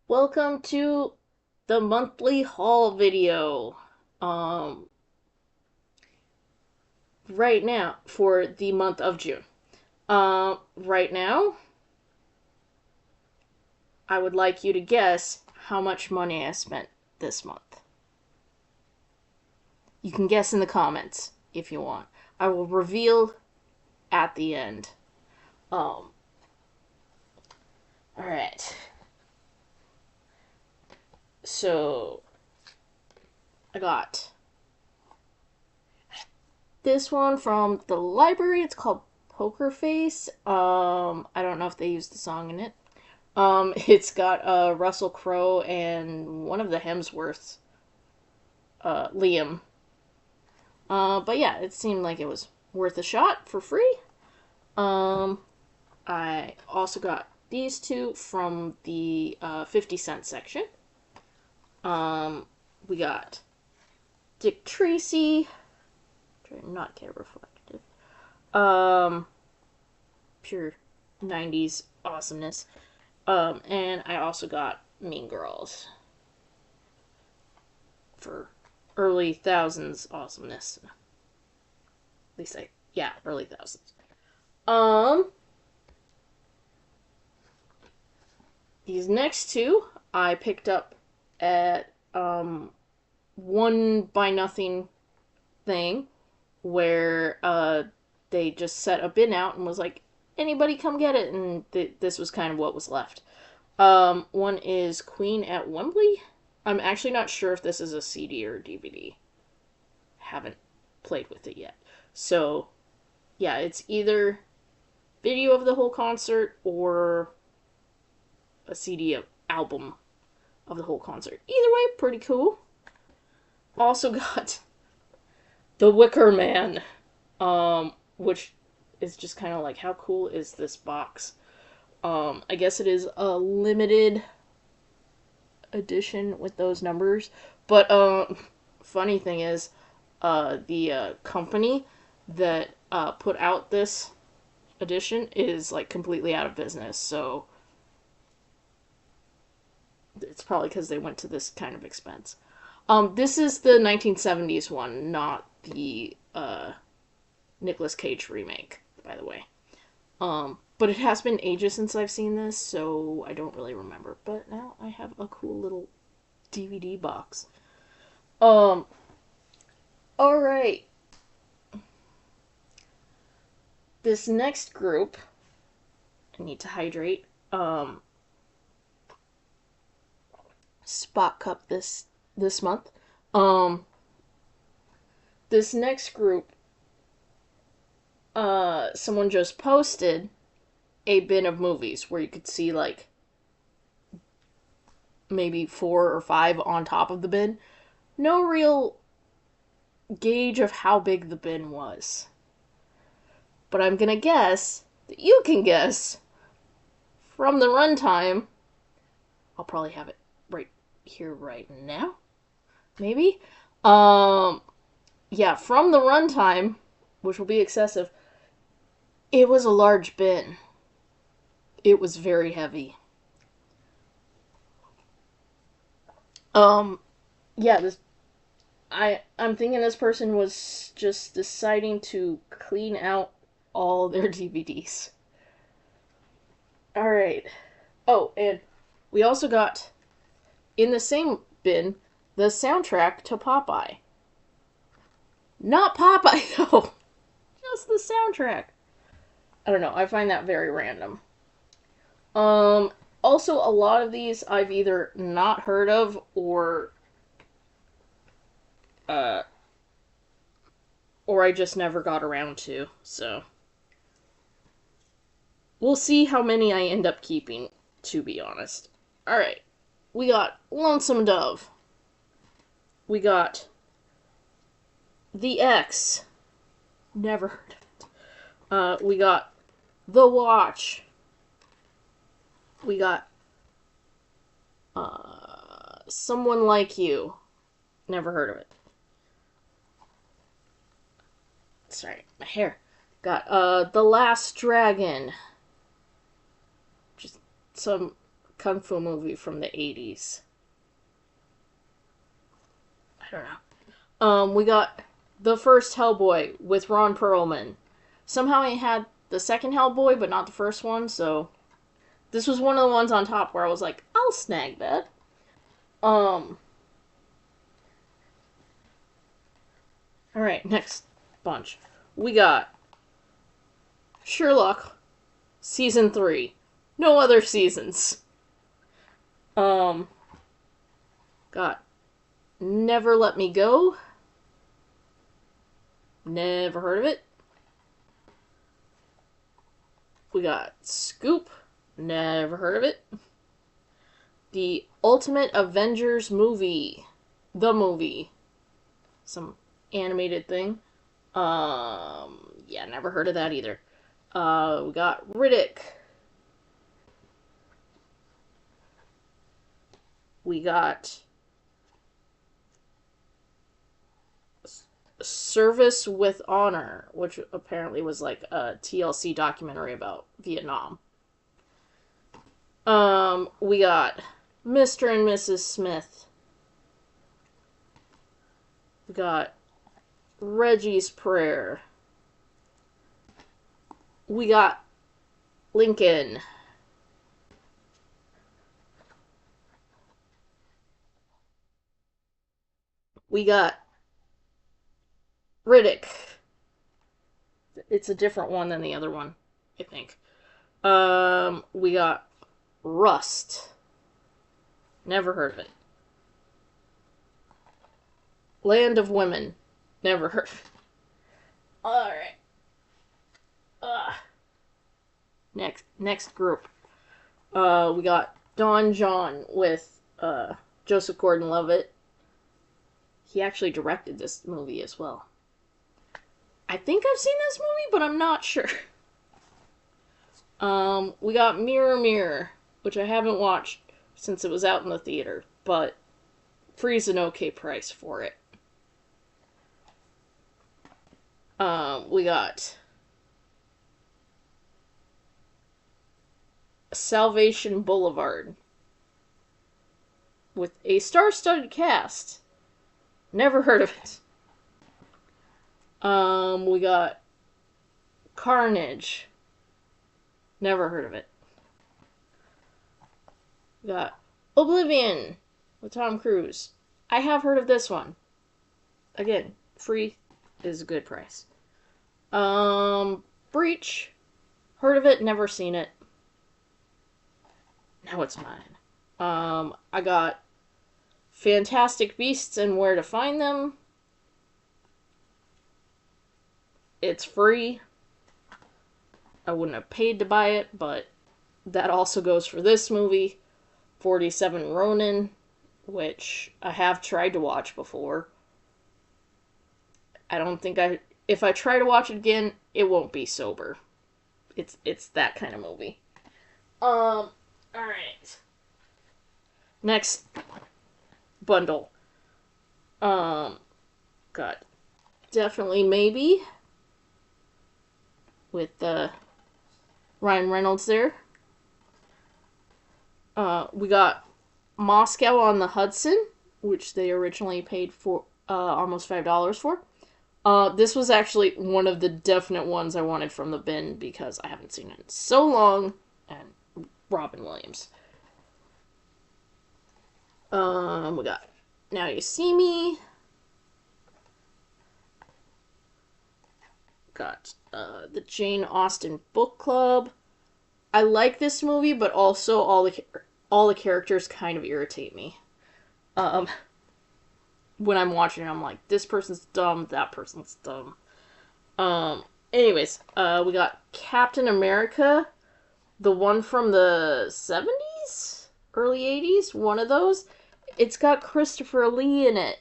Welcome to the monthly haul video. Um, right now for the month of June. Right now, I would like you to guess how much money I spent this month. You can guess in the comments if you want. I will reveal at the end. Um, all right. So I got this one from the library. It's called Poker Face. I don't know if they used the song in it. It's got Russell Crowe and one of the Hemsworths, Liam. But yeah, it seemed like it was worth a shot for free. Um, I also got these two from the 50 cent section. We got Dick Tracy, not care reflective. Um, Pure 90s awesomeness. And I also got Mean Girls for early thousands awesomeness. At least yeah, early thousands. Um, these next two I picked up at one buy nothing thing where they just set a bin out and was like, anybody come get it, and this was kind of what was left. One is Queen at Wembley. I'm actually not sure if this is a CD or DVD. Haven't played with it yet. So, yeah, it's either video of the whole concert or a CD album of the whole concert. Either way, pretty cool. Also got The Wicker Man, which is just kind of like, how cool is this box? I guess it is a limited edition with those numbers. But funny thing is, the company that put out this edition is like completely out of business. So it's probably because they went to this kind of expense. This is the 1970s one, not the Nicolas Cage remake, by the way. But it has been ages since I've seen this, so I don't really remember. But now I have a cool little DVD box. Um, all right. This next group, I need to hydrate. Spot cup this month. Um, this next group, someone just posted a bin of movies where you could see like maybe 4 or 5 on top of the bin. No real gauge of how big the bin was. But I'm gonna guess that you can guess from the runtime. I'll probably have it right here right now. Maybe. Um yeah, from the runtime, which will be excessive, it was a large bin. It was very heavy. Um yeah, I'm thinking this person was just deciding to clean out all their DVDs. All right. Oh, and we also got in the same bin the soundtrack to Popeye. Not Popeye though, just the soundtrack. I don't know. I find that very random. Um. Also, a lot of these I've either not heard of uh or I just never got around to. So we'll see how many I end up keeping. To be honest. All right. We got Lonesome Dove. We got The X. Never heard of it. We got The Watch. We got Someone Like You. Never heard of it. Sorry, my hair. Got The Last Dragon. Just some kung fu movie from the 80s. I don't know. We got the first Hellboy with Ron Perlman. Somehow he had the second Hellboy, but not the first one, so this was one of the ones on top where I was like, I'll snag that. Um, Alright, next bunch. We got Sherlock Season 3. No other seasons. Got Never Let Me Go. Never heard of it. We got Scoop. Never heard of it. The Ultimate Avengers movie. The movie. Some animated thing. Yeah, never heard of that either. We got Riddick. We got Service with Honor, which apparently was like a TLC documentary about Vietnam. We got Mr. and Mrs. Smith. We got Reggie's Prayer. We got Lincoln. We got Riddick. It's a different one than the other one, I think. We got Rust. Never heard of it. Land of Women. Never heard of it. Alright. Next group. We got Don John with Joseph Gordon-Levitt. He actually directed this movie as well. I think I've seen this movie, but I'm not sure. We got Mirror Mirror, which I haven't watched since it was out in the theater, but free's an okay price for it. We got Salvation Boulevard with a star-studded cast. Never heard of it. We got Carnage. Never heard of it. We got Oblivion with Tom Cruise. I have heard of this one. Again, free is a good price. Breach. Heard of it, never seen it. Now it's mine. I got Fantastic Beasts and Where to Find Them. It's free. I wouldn't have paid to buy it, but that also goes for this movie. 47 Ronin, which I have tried to watch before. I don't think if I try to watch it again, it won't be sober. It's that kind of movie. Alright. Next bundle. Got Definitely Maybe with Ryan Reynolds there. We got Moscow on the Hudson, which they originally paid for almost $5 for. This was actually one of the definite ones I wanted from the bin because I haven't seen it in so long. And Robin Williams. We got Now You See Me. Got the Jane Austen Book Club. I like this movie, but also all the characters kind of irritate me. When I'm watching it, I'm like, this person's dumb, that person's dumb. Anyways, we got Captain America, the one from the 70s? Early 80s? One of those. It's got Christopher Lee in it.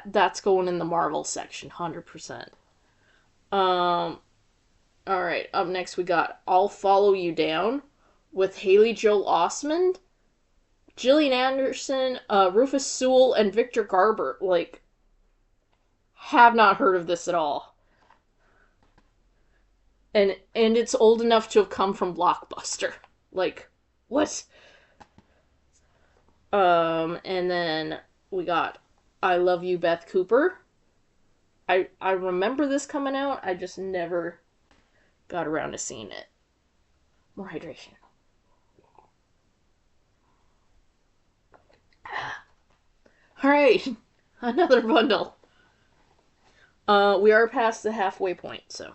That's going in the Marvel section, 100%. Alright, up next we got I'll Follow You Down with Haley Joel Osment, Gillian Anderson, Rufus Sewell, and Victor Garber. Like, have not heard of this at all. And it's old enough to have come from Blockbuster. Like, what? And then we got I Love You, Beth Cooper. I remember this coming out. I just never got around to seeing it. More hydration. All right, another bundle. We are past the halfway point, so.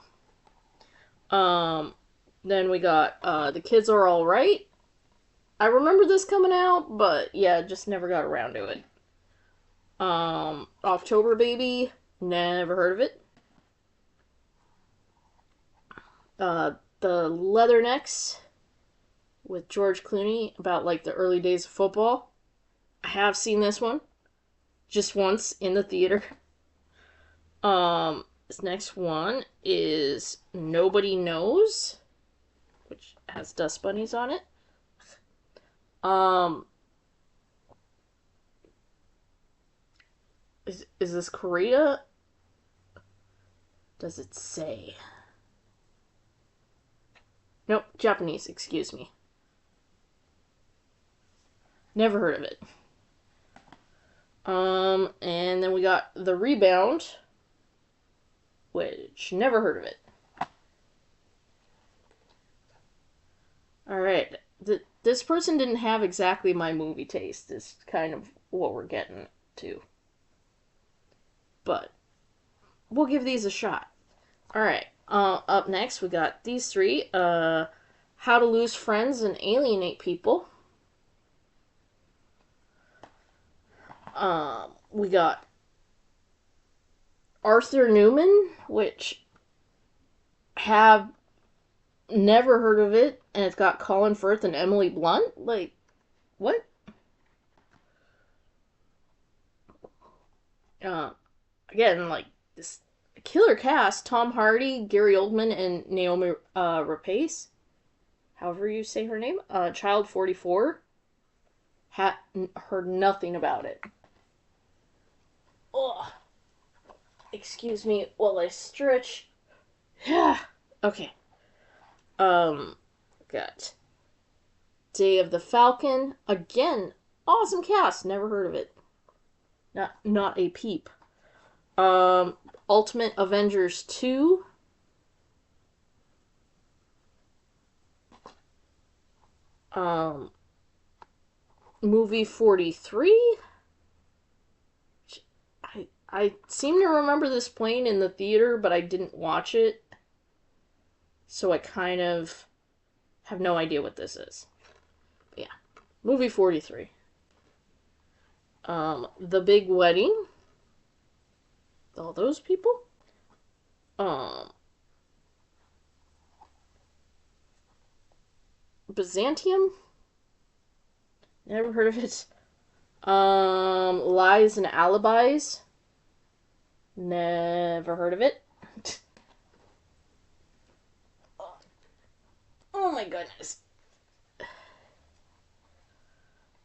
Then we got The Kids Are All Right. I remember this coming out, but yeah, just never got around to it. October Baby. Never heard of it. The Leathernecks with George Clooney about like the early days of football. I have seen this one just once in the theater. This next one is Nobody Knows, which has dust bunnies on it. Um, is this Korea? Does it say? Nope, Japanese, excuse me. Never heard of it. And then we got The Rebound, which never heard of it. Alright, this person didn't have exactly my movie taste, is kind of what we're getting to. But we'll give these a shot. Alright, up next we got these three. How to Lose Friends and Alienate People. We got Arthur Newman, which have never heard of it, and it's got Colin Firth and Emily Blunt. Like, what? Uh, Again, like this killer cast: Tom Hardy, Gary Oldman, and Naomi Rapace. However you say her name. Child 44. Heard nothing about it. Oh, excuse me while I stretch. Yeah. Okay. Got Day of the Falcon. Again, awesome cast. Never heard of it. Not a peep. Ultimate Avengers 2. Movie 43. I seem to remember this playing in the theater, but I didn't watch it. So I kind of have no idea what this is. But yeah. Movie 43. The Big Wedding. All those people. Byzantium. Never heard of it. Lies and Alibis. Never heard of it. Oh my goodness.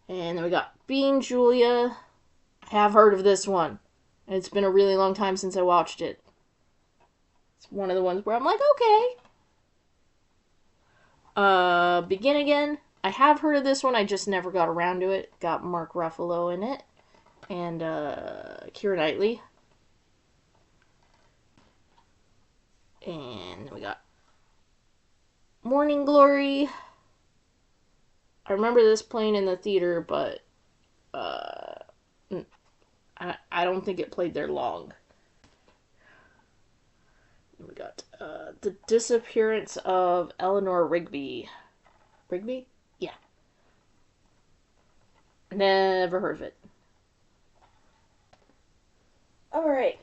And then we got Being Julia. I have heard of this one. It's been a really long time since I watched it. It's one of the ones where I'm like, okay. Begin Again. I have heard of this one, I just never got around to it. Got Mark Ruffalo in it. And, Keira Knightley. And we got Morning Glory. I remember this playing in the theater, but, I don't think it played there long. We got, The Disappearance of Eleanor Rigby. Rigby? Yeah. Never heard of it. Alright.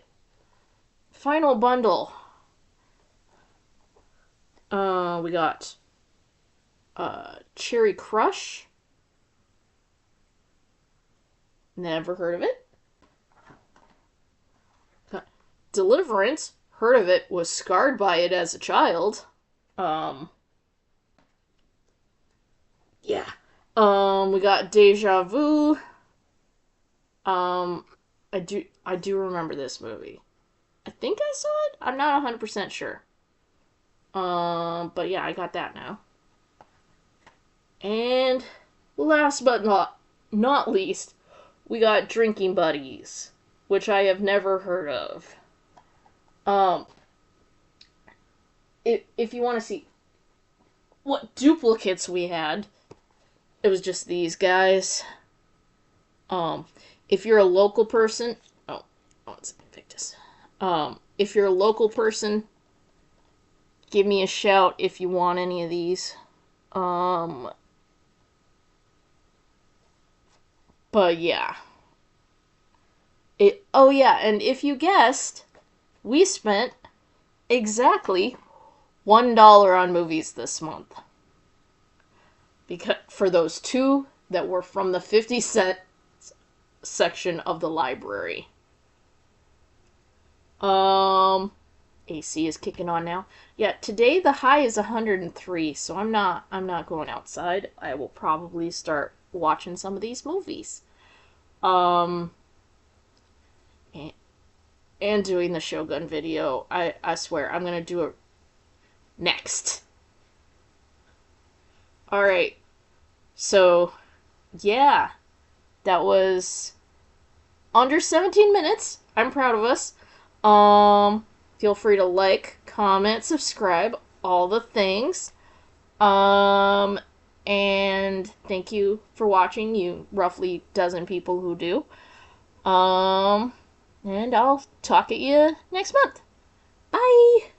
Final bundle. We got Cherry Crush. Never heard of it. Deliverance. Heard of it. Was scarred by it as a child. Yeah. We got Deja Vu. I do remember this movie. I think I saw it. I'm not 100% sure. But yeah, I got that now. And last but not least, we got drinking buddies, which I have never heard of. Um, if you want to see what duplicates we had, it was just these guys. Um, if you're a local person, let's pick this. If you're a local person, give me a shout if you want any of these. But yeah. Oh yeah, and if you guessed, we spent exactly $1 on movies this month. Because for those two that were from the 50-cent section of the library. AC is kicking on now. Yeah, today the high is 103, so I'm not going outside. I will probably start watching some of these movies. And doing the Shogun video. I swear, I'm gonna do it next. Alright. So, yeah. That was under 17 minutes. I'm proud of us. Feel free to like, comment, subscribe, all the things. And thank you for watching, you roughly dozen people who do. And I'll talk at you next month. Bye!